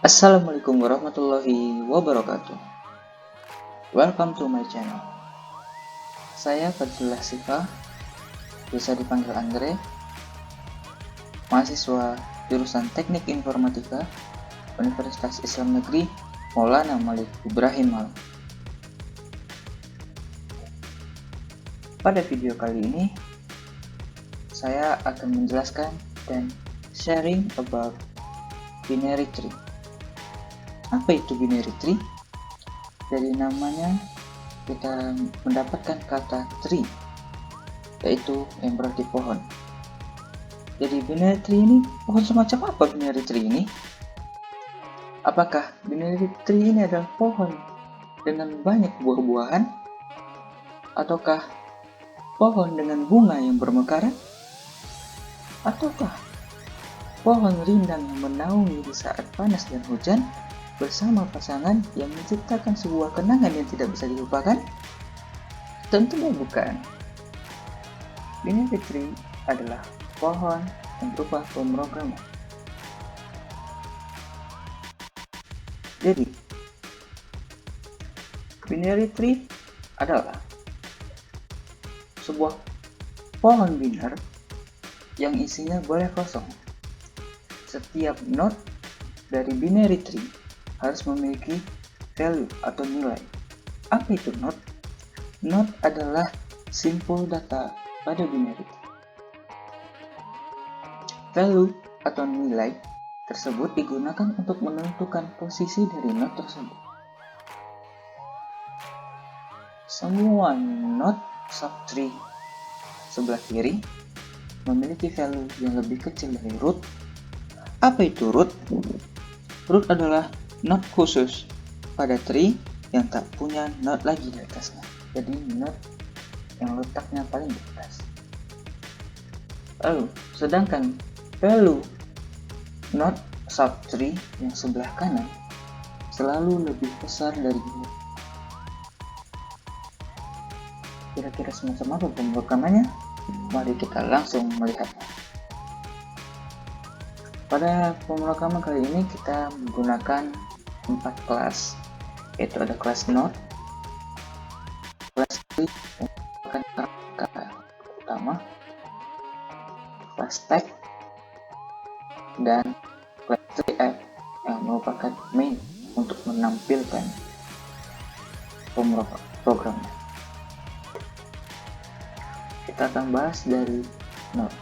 Assalamualaikum warahmatullahi wabarakatuh. Welcome to my channel. Saya Fadillah Sifa, bisa dipanggil Andre, mahasiswa jurusan Teknik Informatika Universitas Islam Negeri Maulana Malik Ibrahim Malang. Pada video kali ini, saya akan menjelaskan dan sharing about binary tree. Apa itu binary tree? Dari namanya kita mendapatkan kata tree, yaitu yang berarti pohon. Jadi binary tree ini pohon semacam apa binary tree ini? Apakah binary tree ini adalah pohon dengan banyak buah-buahan? Ataukah pohon dengan bunga yang bermekaran? Ataukah pohon rindang yang menaungi di saat panas dan hujan bersama pasangan yang menciptakan sebuah kenangan yang tidak bisa dilupakan? Tentunya bukan. Binary tree adalah pohon yang berupa pemrograman. Jadi, binary tree adalah sebuah pohon biner yang isinya boleh kosong. Setiap node dari binary tree harus memiliki value atau nilai. Apa itu node? Node adalah simpul data pada binary tree. Value atau nilai tersebut digunakan untuk menentukan posisi dari node tersebut. Semua node subtree sebelah kiri memiliki value yang lebih kecil dari root. Apa itu root? Root adalah node khusus pada tree yang tak punya node lagi di atasnya. Jadi node yang letaknya paling di atas. Lalu, sedangkan value node subtree yang sebelah kanan selalu lebih besar dari root. Kira-kira semacam apa pemrogramannya? Mari kita langsung melihatnya. Pada pemrograman kali ini kita menggunakan 4 kelas, yaitu ada kelas node, kelas tree yang merupakan kata utama, kelas tag, dan kelas tree app yang merupakan main untuk menampilkan programnya. Kita akan bahas dari node.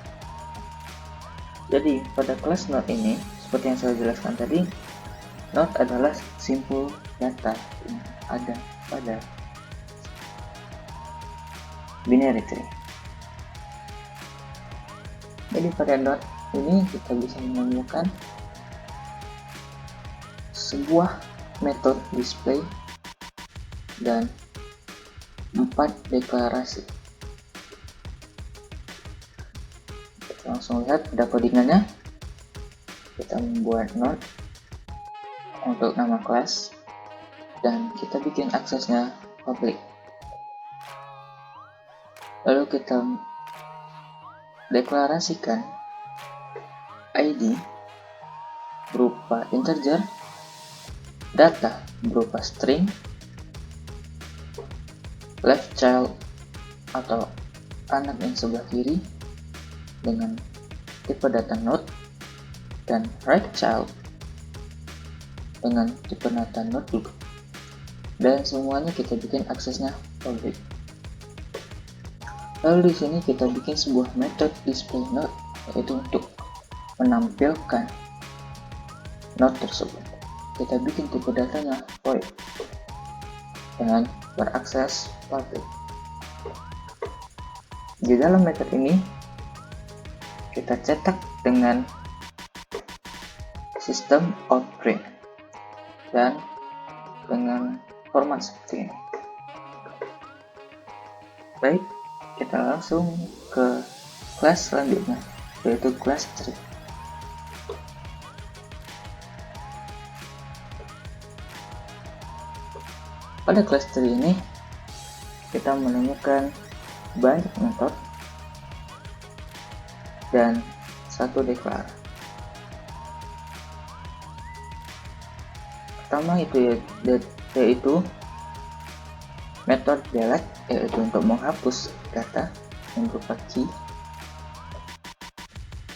Jadi pada kelas node ini, seperti yang saya jelaskan tadi, node adalah simpul data yang ada pada binary tree. Jadi pada node ini kita bisa menemukan sebuah metode display dan 4 deklarasi. Kita langsung lihat ada codingannya. Kita membuat node untuk nama kelas dan kita bikin aksesnya public. Lalu kita deklarasikan ID berupa integer, data berupa string, left child atau anak yang sebelah kiri dengan tipe data node, dan right child dengan tipe data node juga. Dan semuanya kita bikin aksesnya public. Lalu di sini kita bikin sebuah metode display node, yaitu untuk menampilkan node tersebut. Kita bikin tipe datanya void dengan berakses public. Di dalam metode ini kita cetak dengan sistem outprint dan dengan format seperti ini. Baik, kita langsung ke kelas selanjutnya, yaitu kelas tree. Pada kelas tree ini kita menemukan banyak metode dan satu deklar. pertama yaitu metode delete, yaitu untuk menghapus data yang berupa key.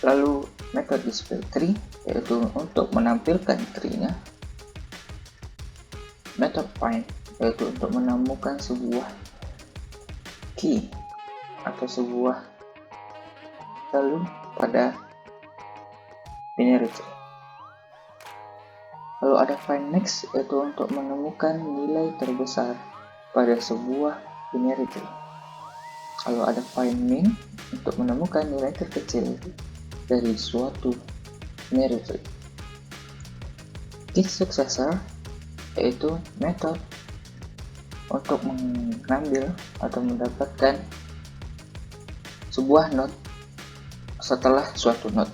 Lalu metode display tree, yaitu untuk menampilkan tree-nya. Metode find, yaitu untuk menemukan sebuah key atau sebuah value pada binary tree. Lalu ada find next, yaitu untuk menemukan nilai terbesar pada sebuah binary tree. Lalu ada find min, untuk menemukan nilai terkecil dari suatu binary tree. Key successor, yaitu metode untuk mengambil atau mendapatkan sebuah node setelah suatu node.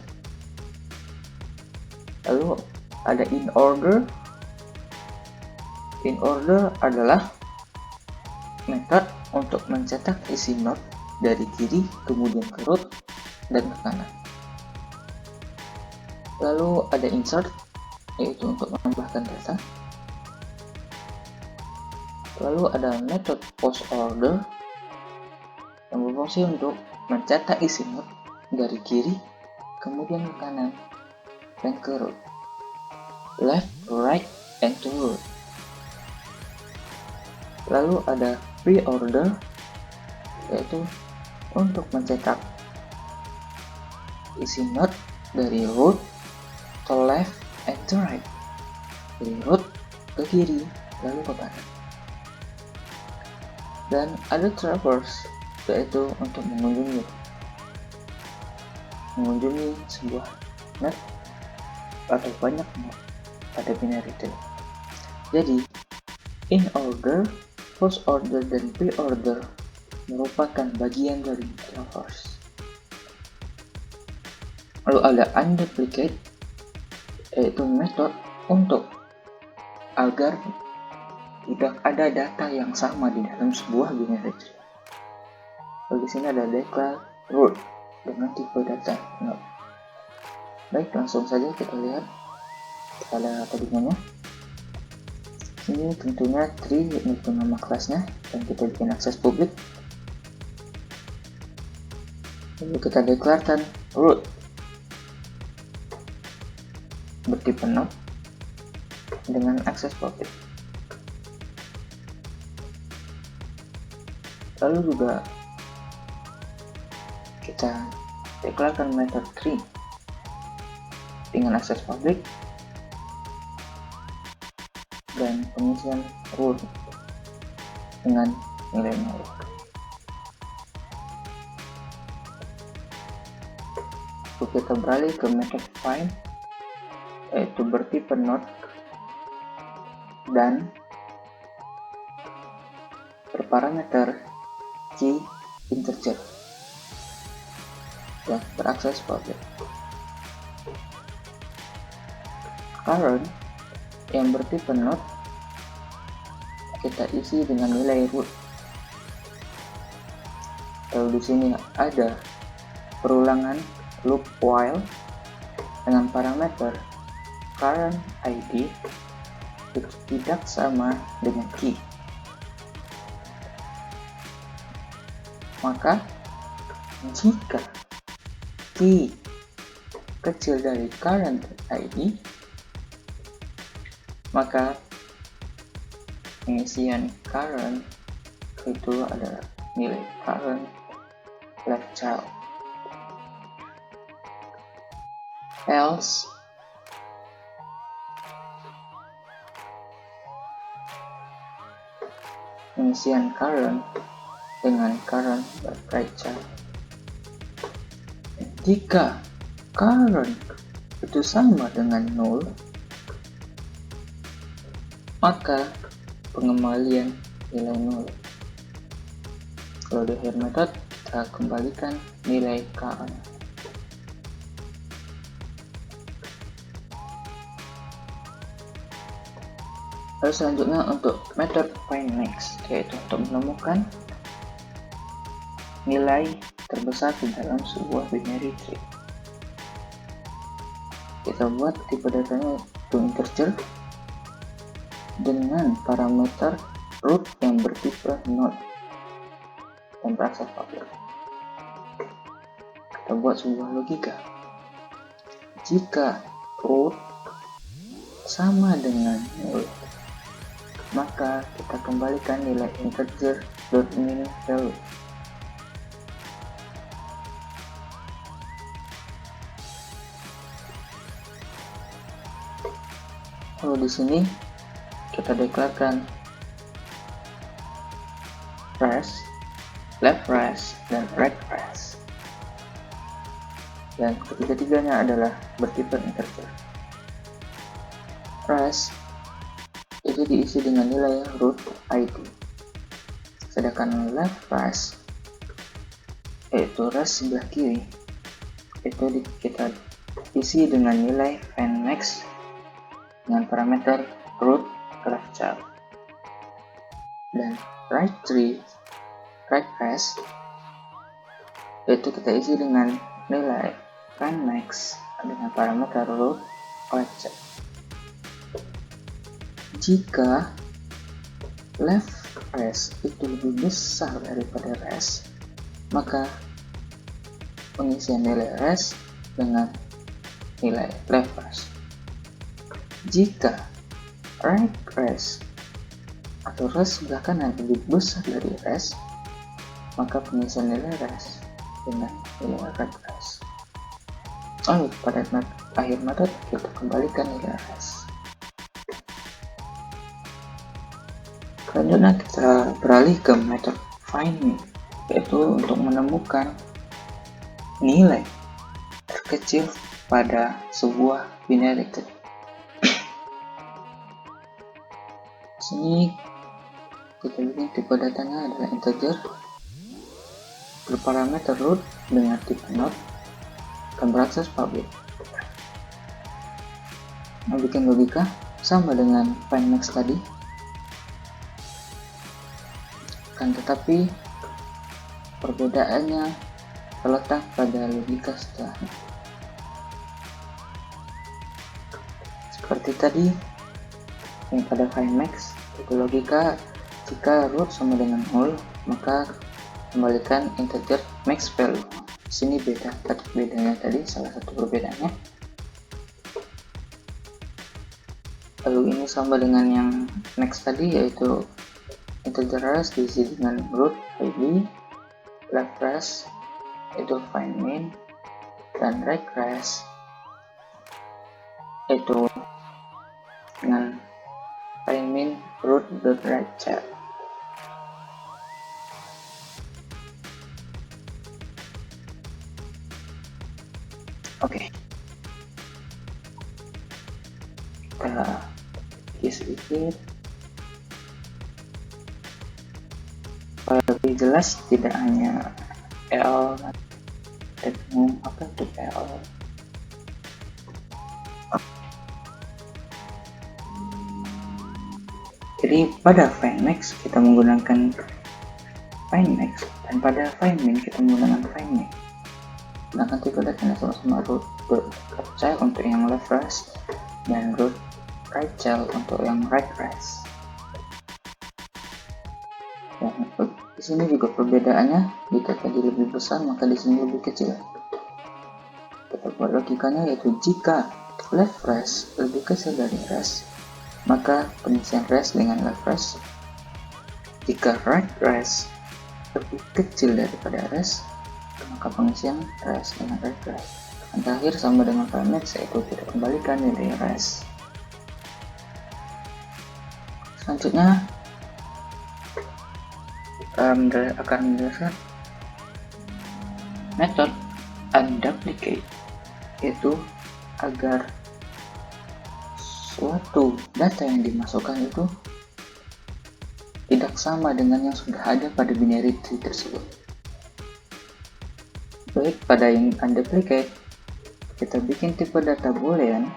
Lalu ada in order. In order adalah metode untuk mencetak isi node dari kiri kemudian ke root dan ke kanan. Lalu ada insert, yaitu untuk menambahkan data. Lalu ada metode post order yang berfungsi untuk mencetak isi node dari kiri kemudian ke kanan dan ke root, left, right, and to root. Lalu ada pre-order, yaitu untuk mencetak isi node dari root to left and to right, dari root ke kiri lalu ke kanan. Dan ada traverse, yaitu untuk mengunjungi sebuah node atau banyak node pada binary tree. Jadi in order, post order, dan pre-order merupakan bagian dari traverse. Lalu ada unduplicate, yaitu metode untuk agar tidak ada data yang sama di dalam sebuah binary tree. Lalu di sini ada declare root dengan tipe data node. Baik, langsung saja kita lihat pada kodingannya. Ini tentunya tree itu nama kelasnya dan kita bikin akses publik. Lalu kita deklarkan root bertipe node dengan akses publik. Lalu juga kita deklarkan method tree dengan akses publik dan pengisian root dengan nilai 0. Lalu kita beralih ke method find, yaitu bertipe node dan berparameter key integer dan berakses publik. Current yang bertipe node kita isi dengan nilai root. Lalu di sini ada perulangan loop while dengan parameter current ID tidak sama dengan key. Maka jika key kecil dari current ID, maka pengisian current itu adalah nilai current left child. Else pengisian current dengan current right child. Jika current itu sama dengan 0, maka pengembalian nilai 0. Kalau di akhir method, kita kembalikan nilai current. Lalu selanjutnya untuk method find next, yaitu untuk menemukan nilai terbesar di dalam sebuah binary tree. Kita buat tipe datanya itu integer dengan parameter root yang bertipe not dan berakses public. Kita buat sebuah logika. Jika root sama dengan nil, maka kita kembalikan nilai integer .min value. Lalu di sini kita deklarkan res, left res, dan right res. Dan ketiga-tiganya adalah bertipe integer. Res itu diisi dengan nilai root id, sedangkan left res yaitu res sebelah kiri itu kita isi dengan nilai find max dengan parameter root left child. Dan right res yaitu kita isi dengan nilai find max dengan parameter root right child. Jika left res itu lebih besar daripada res, maka pengisian nilai res dengan nilai left res. Jika right res atau res sebelah kanan lebih besar dari res, maka pengisian nilai res dengan nilai right res. Lalu pada akhir metode kita kembalikan nilai res. Selanjutnya kita beralih ke metode finding, yaitu untuk menemukan nilai terkecil pada sebuah binary tree. Sini kita bikin tipe datanya adalah integer berparameter root dengan tipe not dan berakses public. Membuat logika sama dengan find max tadi, kan tetapi perbedaannya terletak pada logika setelahnya. Seperti tadi yang pada find max itu logika jika root sama dengan 0 maka kembalikan integer max value. Di sini beda, bedanya tadi salah satu perbedaannya. Lalu ini sama dengan yang next tadi, yaitu integer res diisi dengan root id, left res itu find min, dan right res itu dengan find min root dot right child. Oke, kita sedikit lebih jelas, tidak hanya L umum apa itu L. Jadi pada find max kita menggunakan find max, dan pada find min kita menggunakan find min. Gunakan tipe datanya sama-sama root left child untuk yang left res dan root right child untuk yang right res. Dan di sini juga perbedaannya, jika tadi lebih besar maka di sini lebih kecil. Kita buat logikanya, yaitu jika left res lebih kecil dari res, maka pengisian res dengan left res. Jika right res lebih kecil daripada res, maka pengisian res dengan right res. Dan terakhir sama dengan find max, yaitu kita kembalikan nilai res. Selanjutnya akan menjelaskan metode unduplicate, yaitu agar suatu data yang dimasukkan itu tidak sama dengan yang sudah ada pada binary tree tersebut. Baik, pada yang unduplicate kita bikin tipe data boolean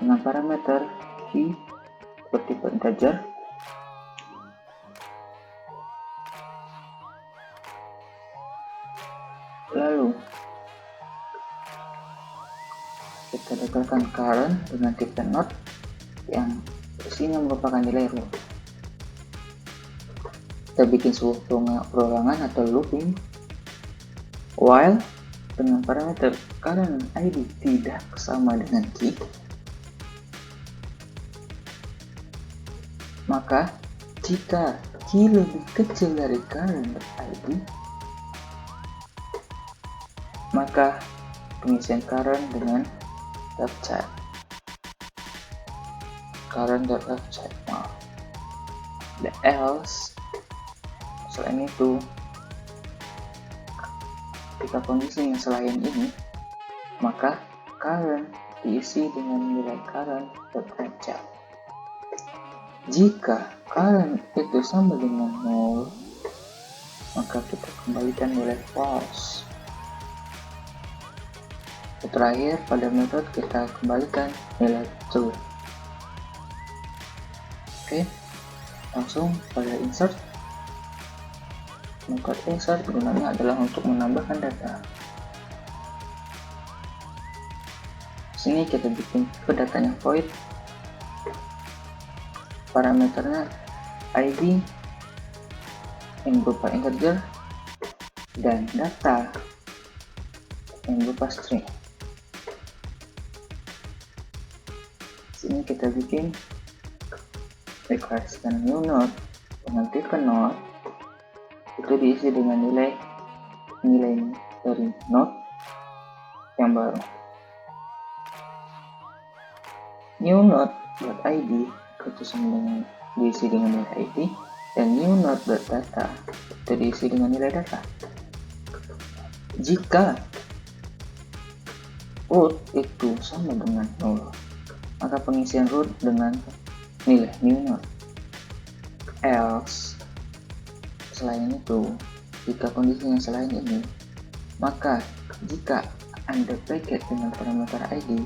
dengan parameter key bertipe integer. Lalu kita deklarkan current dengan tipe not yang isinya merupakan nilai root. Kita bikin sebuah perulangan atau looping while dengan parameter current ID tidak sama dengan key, maka jika key lebih kecil dari current ID, maka pengisian current dengan left child. The else, selain itu, ketika kondisi yang selain ini, maka current diisi dengan nilai current child. Jika current itu sama dengan 0, maka kita kembalikan nilai false. Terakhir, pada metode kita kembalikan nilai true. Oke, langsung pada insert. Metode insert gunanya adalah untuk menambahkan data. Sini kita bikin datanya void, parameternya ID yang berupa integer dan data yang berupa string. Sini kita bikin deklarasikan new node dengan tipe node itu diisi dengan nilai dari node yang baru. New node.id itu sama dengan diisi dengan nilai id, dan new node.data itu diisi dengan nilai data. Jika root itu sama dengan 0, maka pengisian root dengan nilai new node. Else, selain itu, jika kondisinya selain ini, maka jika Anda bracket dengan parameter ID,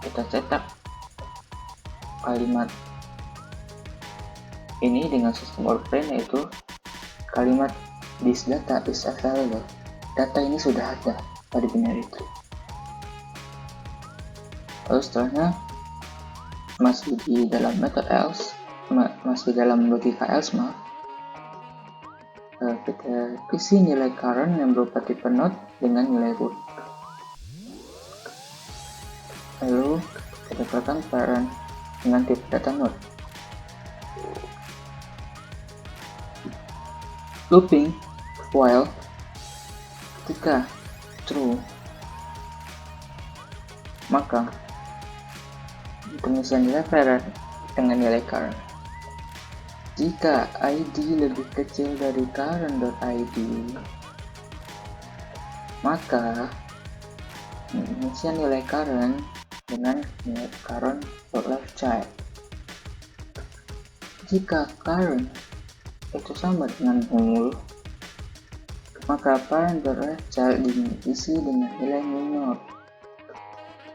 kita cetak kalimat ini dengan sistem orphan, yaitu kalimat this data is available. Data ini sudah ada pada binary tree. Lalu setelahnya masih di dalam method else, masih dalam logika else, kita isi nilai current yang berupa tipe node dengan nilai root. Lalu kita dapatkan parent dengan tipe data node. Looping while ketika true, maka pengisian nilai parent dengan nilai current. Jika ID lebih kecil dari current.id, maka pengisian nilai current dengan nilai current.leftChild. Jika current itu sama dengan 0, maka parent.leftChild diisi dengan nilai new node.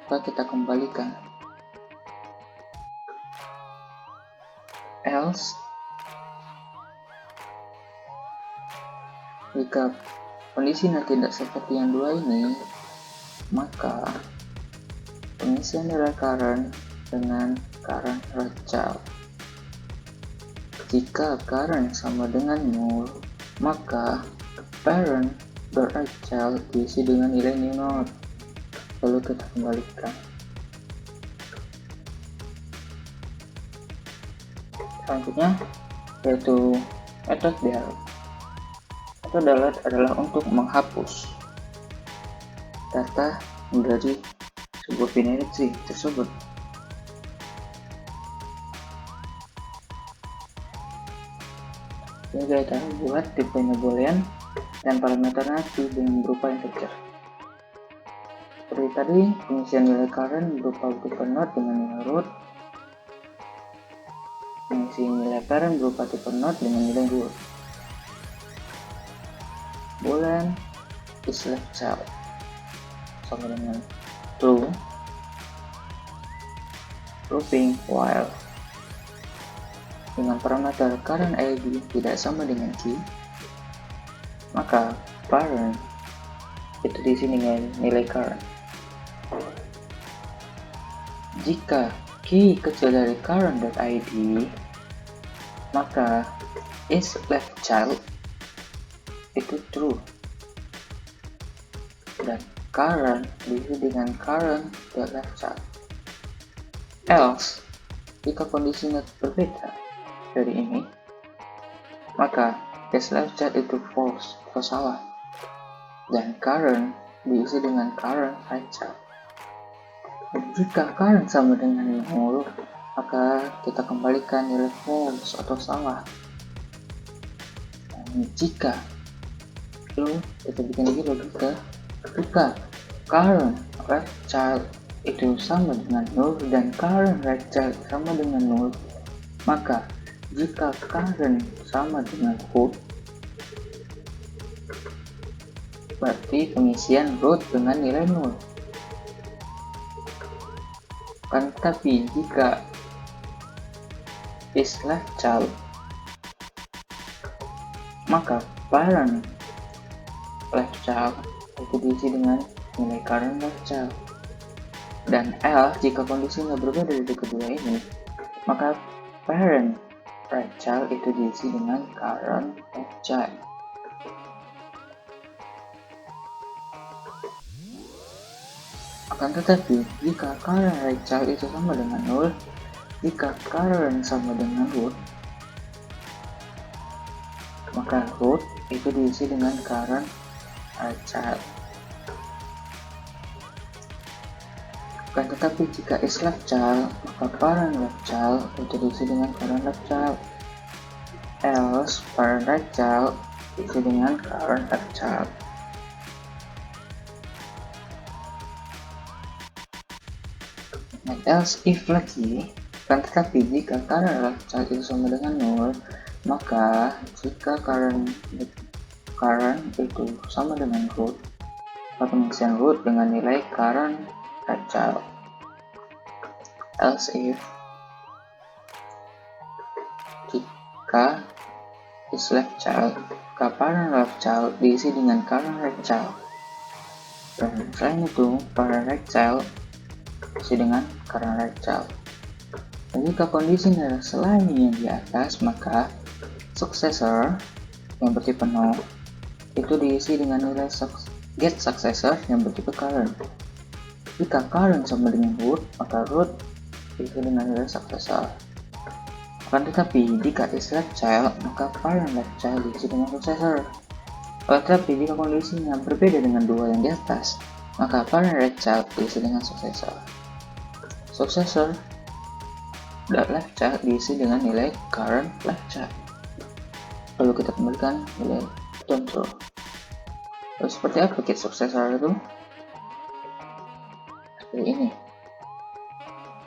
Maka kita kembalikan. Else, jika kondisinya tidak seperti yang dua ini, maka pengisian nilai current dengan current child. Jika current sama dengan 0, maka parent.child diisi dengan nilai new node. Lalu kita kembalikan. Selanjutnya yaitu method delete. Method delete adalah untuk menghapus data dari sebuah binary tree tersebut. Ini kita buat tipenya boolean dan parameternya dengan berupa integer. Seperti tadi, pengisian nilai current berupa tipe node dengan nilai root, mengisi nilai parent berupa tipe node dengan nilai root. Boolean is left child sama dengan true. Looping while dengan parameter current ID tidak sama dengan key, maka parent itu diisi dengan nilai current. Jika key key kecil dari current.id, maka is left child itu true, dan current diisi dengan current.left child. Else, jika kondisinya berbeda dari ini, maka is left child itu false atau salah, dan current diisi dengan current right child. Jika current sama dengan null, maka kita kembalikan nilai false atau salah. Dan jika kita bikin lagi logika, jika current left child itu sama dengan null dan current right child sama dengan null, maka jika current sama dengan root, berarti pengisian root dengan nilai null. Tapi jika is left child, maka parent left child itu diisi dengan nilai current left child, dan else jika kondisinya berbeda dari kedua ini, maka parent right child itu diisi dengan current left child. Akan tetapi, jika current right child itu sama dengan null, jika current sama dengan root, maka root itu diisi dengan current right child. Akan tetapi, jika is left child, maka parent left child itu diisi dengan current left child. Else, parent right child diisi dengan current left child. And else if lagi, kan tetapi jika current left child itu sama dengan null, maka jika current itu sama dengan root, maka pengisian root dengan nilai current right child. Else if jika is left child, maka parent left child diisi dengan current right child, dan selain itu parent right child diisi dengan current right child. Dan jika kondisinya selain yang di atas, maka successor yang bertipe no itu diisi dengan nilai get successor yang bertipe current. Jika current sama dengan root, maka root diisi dengan nilai successor. Akan tetapi jika is left child, maka parent left child diisi dengan successor. Tetapi jika kondisinya berbeda dengan dua yang di atas, maka parent right child diisi dengan successor. Successor dan left child diisi dengan nilai current left child. Lalu kita kembalikan nilai true. Lalu seperti apa get successor itu? Seperti ini.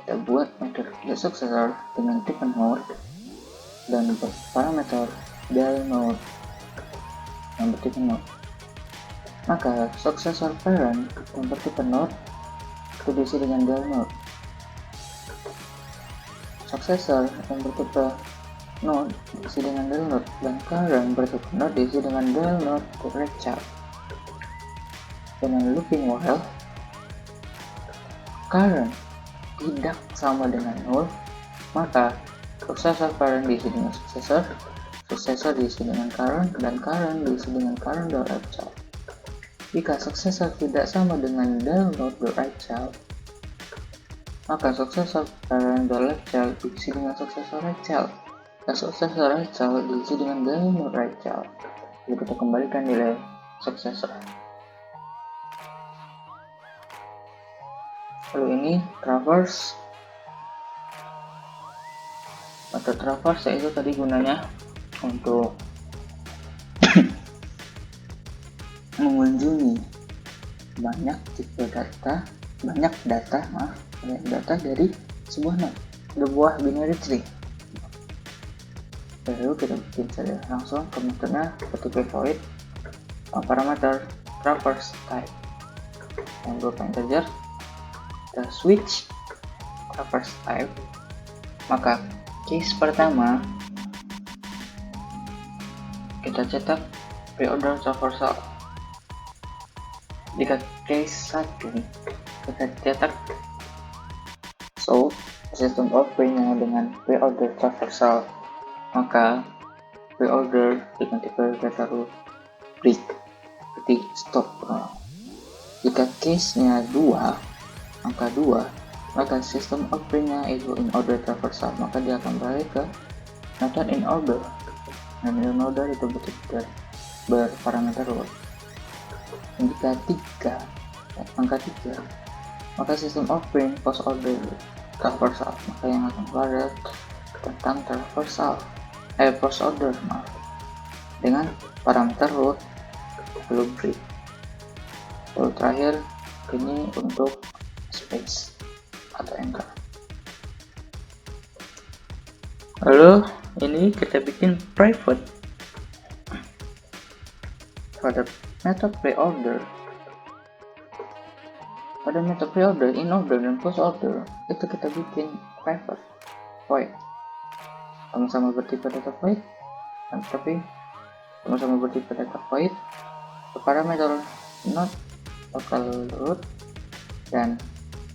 Kita buat metode get successor dengan tipe node dan parameter del node yang bertipe node. Maka successor parent yang bertipe node itu diisi dengan del node. Successor yang bertipe node diisi dengan del node, dan current bertipe node diisi dengan del node right child. Dengan looping while current tidak sama dengan null, maka successor parent diisi dengan successor diisi dengan current, dan current diisi dengan current right child. Jika successor tidak sama dengan del node right child, maka successor parent left child diisi dengan successor right child, dan successor right child diisi dengan del node right child. Jadi kita kembalikan nilai successor. Lalu ini traverse. Metode traverse yaitu tadi gunanya untuk mengunjungi banyak data dari sebuah binary tree. Lalu kita bikin saja langsung ke metodenya ketik void parameter traverse type yang berupa integer. Kita switch traverse type, maka case pertama kita cetak pre-order traversal. Jika case 1 kita cetak so sistem offering-nya dengan pre-order traversal, maka pre-order dengan tipe data root break, berarti stop. Jika case-nya 2, angka 2, maka sistem offering-nya itu in order traversal, maka dia akan balik ke method in order, dan in order itu berparameter root. Jika 3, angka 3, maka sistem offering post order traversal, maka yang akan keluar tentang traversal post order dengan parameter root belum break. Lalu terakhir ini untuk space atau anchor. Lalu ini kita bikin private pada metode pre-order. Pada metode pre-order, in order, dan post order itu kita bikin private void, sama-sama bertipe data void, tapi sama-sama bertipe data void. Parameter not local root dan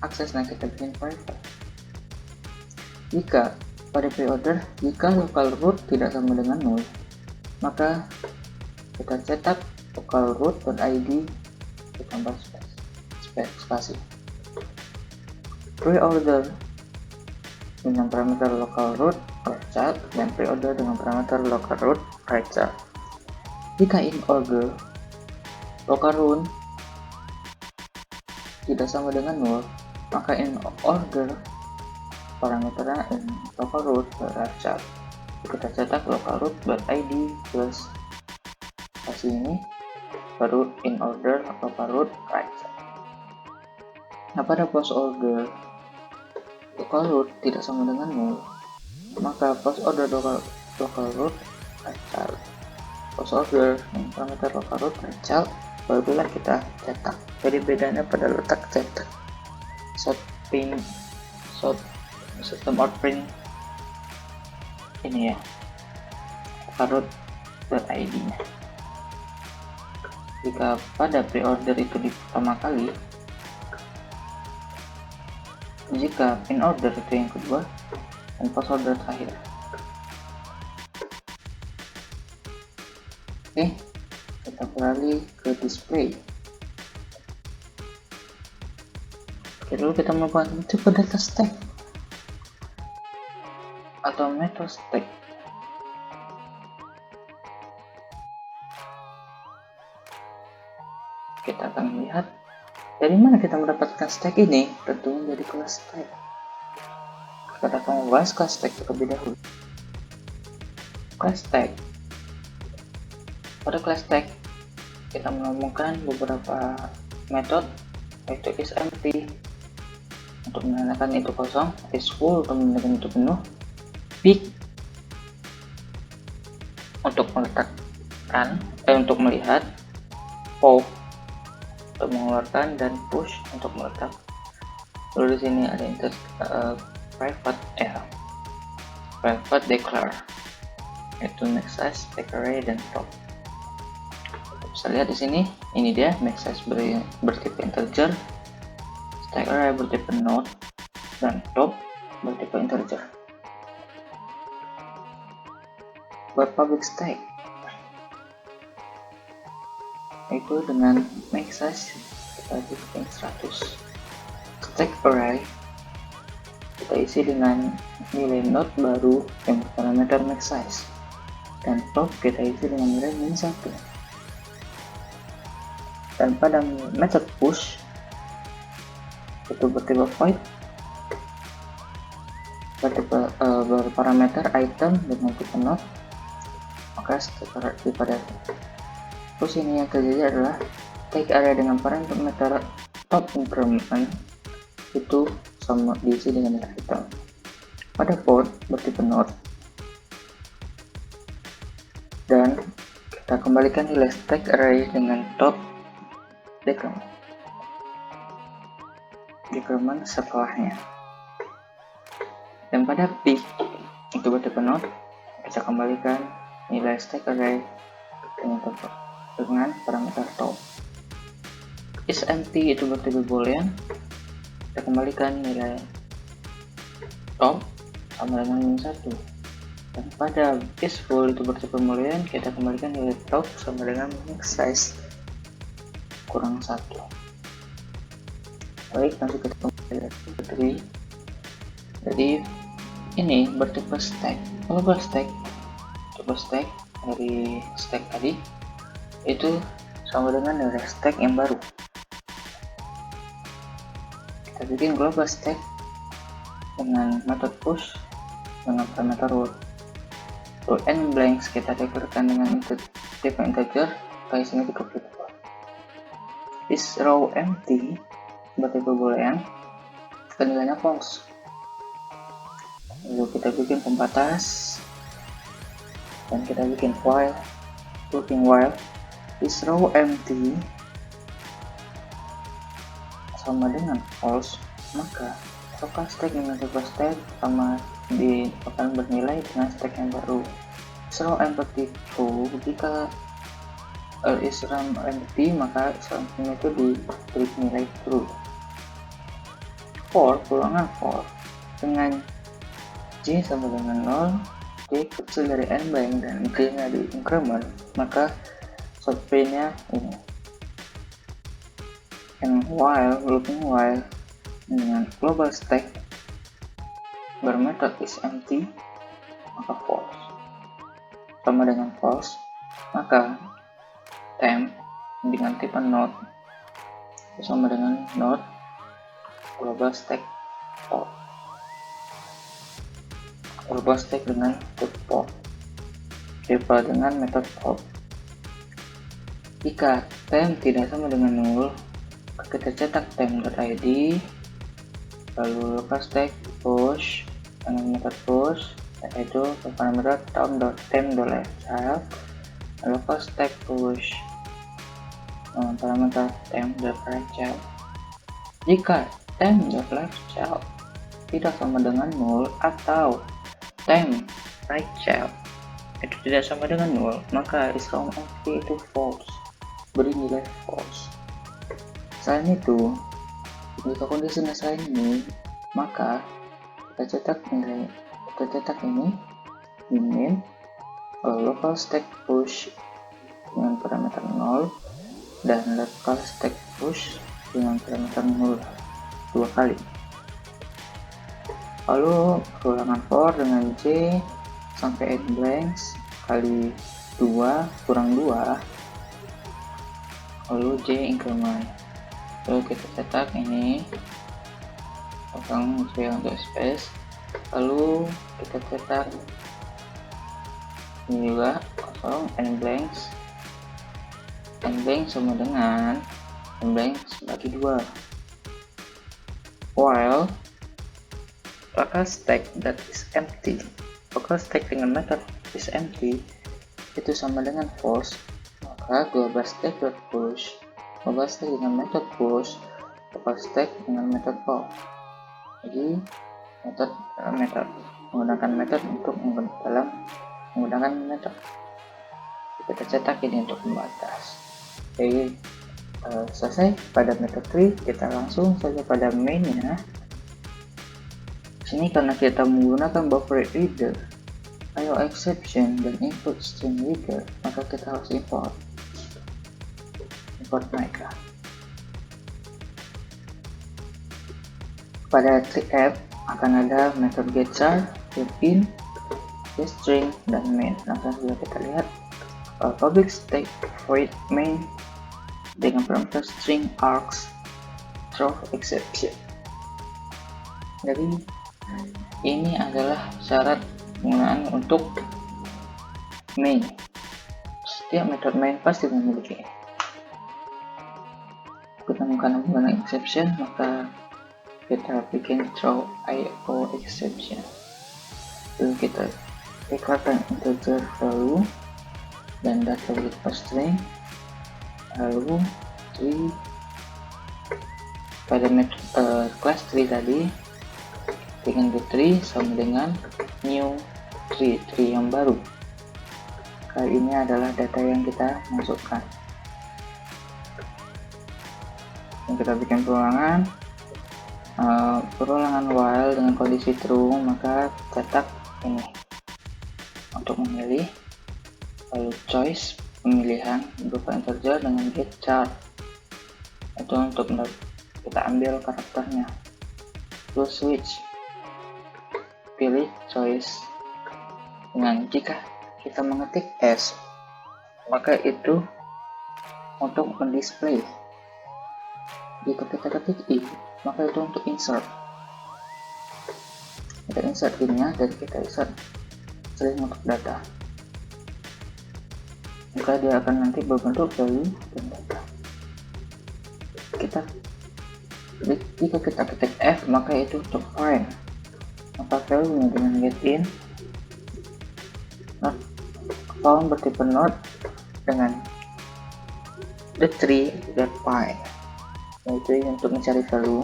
aksesnya kita bikin private. Jika pada pre-order, jika local root tidak sama dengan 0, maka kita cetak local root.id ditambah spasi. Pre-order dengan parameter local root left child dan pre-order dengan parameter local root right child. Jika in order local root tidak sama dengan 0, maka in order parameternya in local root left child. Kita cetak local root.id plus spasi ini baru in order local root right child. Nah, pada post order local root tidak sama dengan 0, maka post order local root right child, post order yang parameter local root right child barulah kita cetak. Jadi bedanya pada letak cetak system offering ini ya, local root.id nya. Jika pada pre-order itu di pertama kali, jika in order itu yang kedua, dan post order terakhir. Oke, kita beralih ke display. Oke, dulu kita melakukan tipe data stack atau method stack. Kita akan melihat dari mana kita mendapatkan stack ini, tentunya dari kelas stack. Kita akan membahas kelas stack terlebih dahulu. Kelas stack. Pada kelas stack, kita menemukan beberapa metode, yaitu isEmpty untuk menandakan itu kosong, isFull untuk menandakan itu penuh, pick untuk meletakkan, untuk melihat, pop untuk mengeluarkan, dan push untuk meletak. Lalu di sini ada private declare, yaitu max size, stack array, dan top. Bisa lihat di sini, ini dia max size bertipe integer, stack array bertipe node, dan top bertipe integer. Buat public stack, itu dengan max size kita bikin 100. Stack array kita isi dengan nilai node baru yang berparameter max size, dan top kita isi dengan nilai min 1. Dan pada method push itu bertipe void, berparameter item dengan tipe node, maka pada terus ini yang terjadi adalah take area dengan parameter top increment itu sama diisi dengan item. Pada port bertipe node, dan kita kembalikan nilai stack array dengan top decrement setelahnya. Dan pada pick itu bertipe node, kita kembalikan nilai stack array dengan parameter top. isEmpty itu bertipe boolean, kita kembalikan nilai top sama dengan -1. Dan pada is full itu berarti pemulihan, kita kembalikan nilai top sama dengan max size kurang 1. Baik, nanti kita kembali ke tree. Jadi ini bertipe stack. Global stack, tipe stack dari stack tadi itu sama dengan nilai stack yang baru. Kita bikin global stack dengan metode push dengan parameter root. Root and blanks kita declarekan dengan type integer, isinya 32. Is row empty bertipe boolean, nilainya false. Lalu kita bikin pembatas dan kita bikin while, looking while is row empty sama dengan false, maka apakah stack dengan tipe stack sama akan bernilai dengan stack yang baru. Is row empty true jika is row empty, maka something itu diberi nilai true. For pulangan for dengan J sama dengan 0, J kecil dari n blank dan J nya di increment, maka subtree nya ini. And while, looking while dengan global stack bermetode is empty, maka false. Sama dengan false, maka temp dengan tipe not sama dengan not global stack false. Global stack dengan tipe pop, tipe dengan metode pop. Jika temp tidak sama dengan 0, kita cetak temp.id, lalu local stack push dengan metode push, yaitu parameter temp.left-child, local stack push dengan parameter temp.right-child. Jika temp.left-child tidak sama dengan 0 atau temp right child itu tidak sama dengan 0, maka is row empty itu false, beri nilai false. Selain itu, jika kondisinya selain ini, maka kita cetak ini min local stack push dengan parameter 0 dan local stack push dengan parameter 0 dua kali. Lalu ulangan for dengan J sampai n blanks kali 2 kurang 2, lalu J increment. Lalu kita cetak ini kosong J untuk space, lalu kita cetak ini juga kosong n blanks sama dengan n blanks bagi 2. While local stack that is empty, local stack dengan method is empty itu sama dengan false, maka global stack dot push, global stack dengan method push, local stack dengan method pop. Jadi method menggunakan method untuk menggunakan method. Kita cetak ini untuk pembatas. Jadi selesai pada method tree, kita langsung saja pada mainnya. Ini karena kita menggunakan buffer reader, IO exception dan input string reader, maka kita harus import mereka. Pada tree app akan ada method getChar, getIn, getString, dan main. Langsung saja kita lihat public stack void main dengan parameter string args throw exception. Jadi ini adalah syarat penggunaan untuk main. Setiap metode main pasti memiliki. Kita menggunakan exception, maka kita bikin throw IO exception. Lalu kita declarekan integer value dan data berupa string, lalu tree pada class tree tadi dengan the tree sama dengan new tree yang baru. Kali ini adalah data yang kita masukkan. Yang kita bikin perulangan, perulangan while dengan kondisi true, maka cetak ini untuk memilih, lalu choice pemilihan berupa integer dengan get char itu untuk kita ambil karakternya, lalu switch pilih choice dengan jika kita mengetik S maka itu untuk mendisplay, jika kita ketik I maka itu untuk insert, kita insert ini-nya dan kita insert string untuk data, maka dia akan nanti berbentuk value dan data. Jika kita ketik F maka itu untuk find, maka value dengan get in, not found bertipe not dengan the tree that find, yaitu untuk mencari value.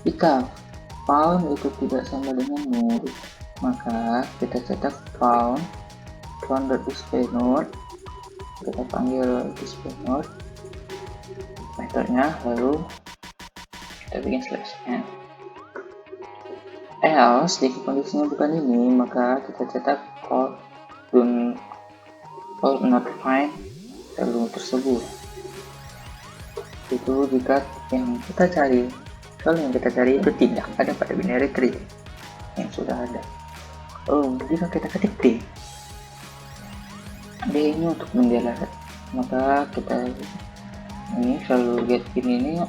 Jika found itu tidak sama dengan null, maka kita cetak found display node, kita panggil display node metodenya, lalu kita bikin slash n. Else jika kondisinya bukan ini maka kita cetak call not find value tersebut. Itu jika yang kita cari, kalau yang kita cari itu tidak ada pada binary tree yang sudah ada. Jika kita ketik D ini untuk mendelete, maka kita ini value get ini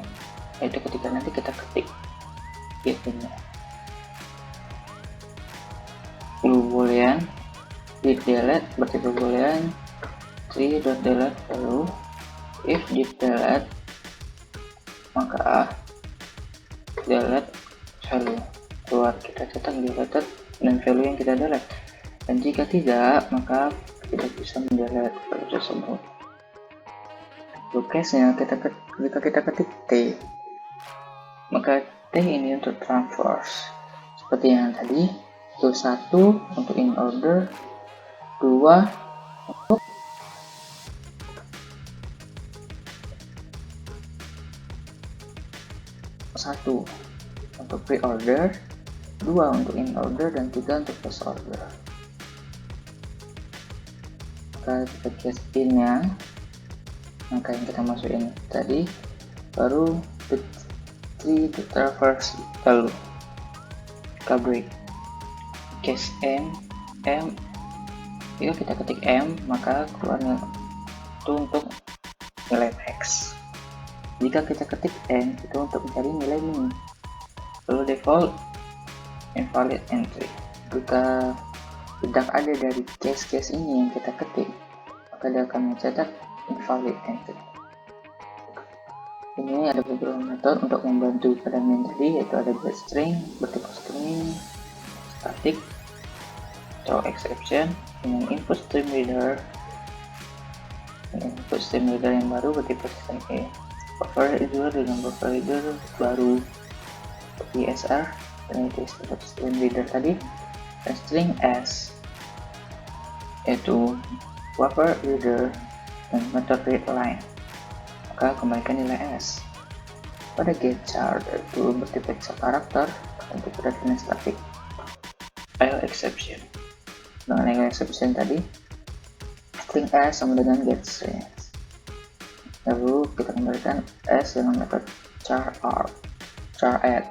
itu ketika nanti kita ketik get ini boolean di delete bertipe boolean tree.delete, lalu if di delete maka delete value keluar, kita cetak deleted dan value yang kita delete, dan jika tidak maka kita bisa mendelete value tersebut. Case-nya jika kita ketik T maka T ini untuk traverse seperti yang tadi, itu 1 untuk in order, 2 untuk pre-order, 2 untuk in order, dan 3 untuk post order. Maka kita case in-nya, maka yang kita masukin tadi, baru the tree to traverse, lalu kita break case m, jika kita ketik m maka keluarnya itu untuk nilai max, jika kita ketik n itu untuk mencari nilai min, lalu default invalid entry. Jika tidak ada dari case ini yang kita ketik maka dia akan mencetak invalid entry. Ini ada beberapa metode untuk membantu pada main tadi, yaitu ada getString bertipe string, static, throw exception dengan input stream reader, yang baru bertipe system A, buffer reader dengan buffer reader baru ESR, dan itu stream reader tadi, dan string S yaitu buffer reader dan method readLine, maka kembalikan nilai S. Pada getChar itu bertipe karakter dan tipe definite static. File exception, dengan file exception tadi string S sama dengan getString, lalu kita kembalikan S dengan metode char add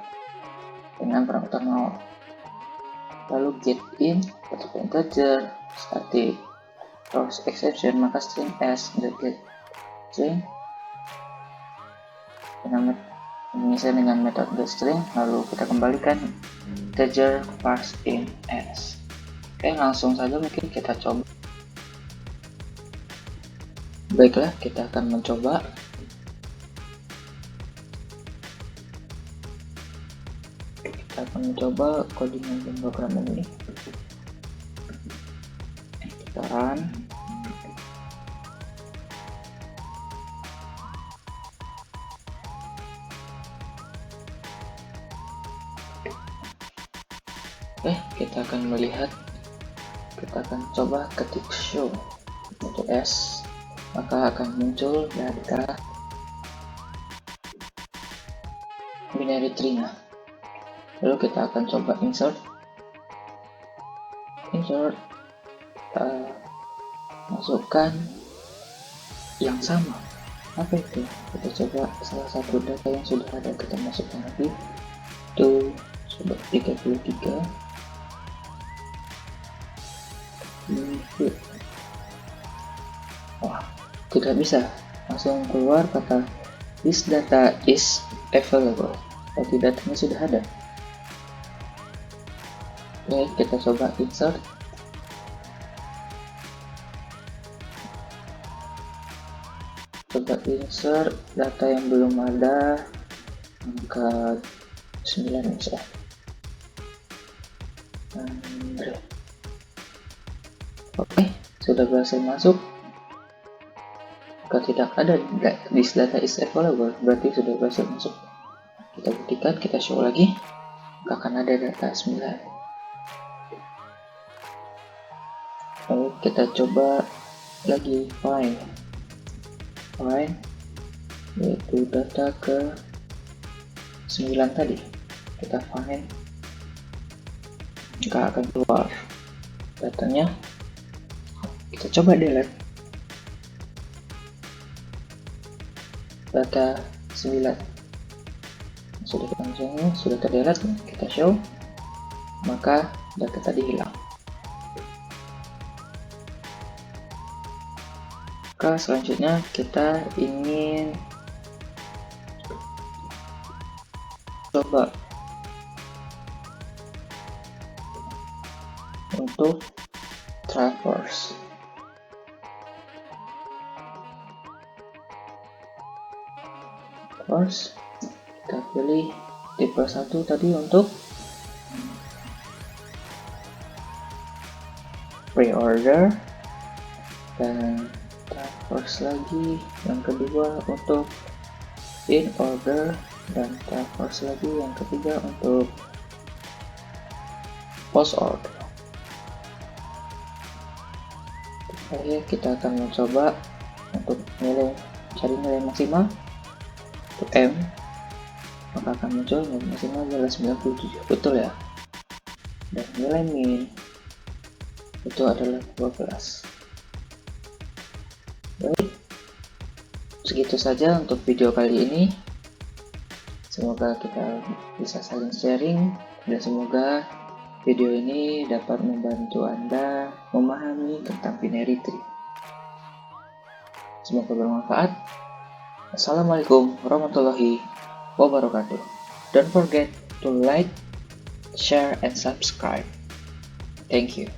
dengan parameter 0, lalu getIn bertipe integer static, terus exception maka string S dan getString dengan metode getString, lalu kita kembalikan integer parse in S. Oke, langsung saja mungkin kita coba. Baiklah, kita akan mencoba. Kita akan mencoba codingan program ini. Kita run. Kita akan melihat, kita akan coba ketik show untuk S, maka akan muncul data binary tree-nya. Lalu kita akan coba insert, masukkan yang sama. Apa itu? Kita coba salah satu data yang sudah ada, kita masukkan lagi. Itu coba 33. Wah, tidak bisa. Langsung keluar kata this data is available. Berarti datanya sudah ada. Oke, kita coba insert. Coba insert data yang belum ada, angka 9 misalnya. Oke, sudah berhasil masuk. Jika tidak ada this data is available, berarti sudah berhasil masuk. Kita buktikan, kita show lagi, akan ada data 9. Lalu kita coba lagi find, yaitu data ke 9 tadi. Kita find, maka akan keluar datanya. Kita coba delete data 9. Sudah terdelete, kita show, maka data tadi hilang. Maka selanjutnya kita ingin coba untuk traverse. Kita pilih tipe 1 tadi untuk pre-order, dan traverse lagi yang kedua untuk in order, dan traverse lagi yang ketiga untuk post order. Oke, kita akan mencoba untuk cari nilai maksimal untuk M, maka akan muncul nilai maksimal adalah 97, betul ya. Dan nilai min itu adalah 12. Baik, segitu saja untuk video kali ini. Semoga kita bisa saling sharing, dan semoga video ini dapat membantu Anda memahami tentang binary tree. Semoga bermanfaat. Assalamualaikum warahmatullahi wabarakatuh. Don't forget to like, share, and subscribe. Thank you.